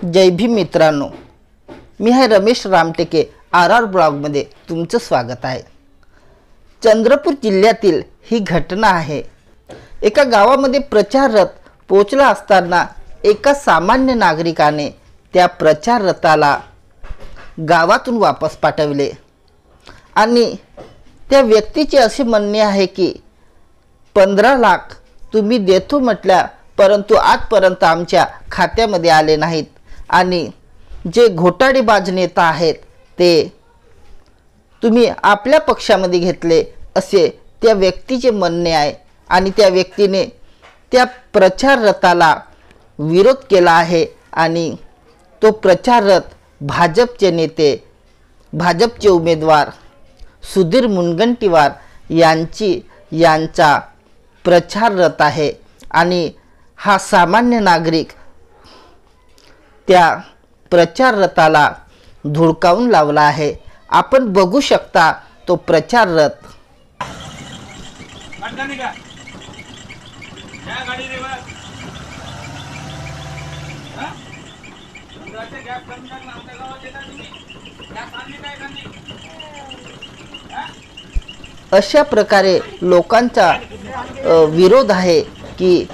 जय भीम मित्रांनो, मी आहे रमेश रामटेके। RR ब्लॉगमध्ये तुमचं स्वागत आहे। चंद्रपूर जिल्ह्यातील ही घटना आहे। एका गावामध्ये प्रचार रथ पोहोचला असताना एका सामान्य नागरिकाने त्या प्रचार रथाला गावातून वापस पाठवले आणि त्या व्यक्तीचे असे म्हणणे आहे की 15 लाख तुम्ही देतो म्हटल्या, परंतु आजपर्यंत आमच्या खात्यामध्ये आले नाहीत आणि जे घोटाळेबाज नेता आहेत ते तुम्ही आपल्या पक्षामध्ये घेतले असे त्या व्यक्तीचे म्हणणे आहे। आणि त्या व्यक्तीने त्या प्रचार रथाला विरोध केला आहे आणि तो प्रचार रथ भाजपचे नेते, भाजपचे उमेदवार सुधीर मुनगंटीवार यांचा प्रचार रथ आहे आणि हा सामान्य नागरिक त्या प्रचार रथाला धुडकावून लावला आहे। आपण बघू शकता तो प्रचार रथ। अशा प्रकारे लोकांचा विरोध आहे की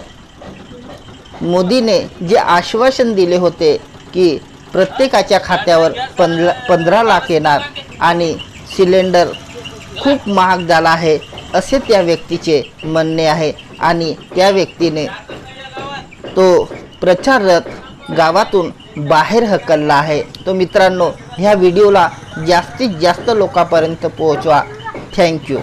मोदीने जे आश्वासन दिले होते की प्रत्येकाच्या खात्यावर 15 लाख येणार आणि सिलेंडर खूप महाग झाला आहे असे त्या व्यक्तीचे म्हणणे आहे आणि त्या व्यक्तीने तो प्रचार रथ गावातून बाहेर हकलला आहे। तो मित्रांनो, ह्या व्हिडिओला जास्तीत जास्त लोकांपर्यंत पोहोचवा। थँक्यू।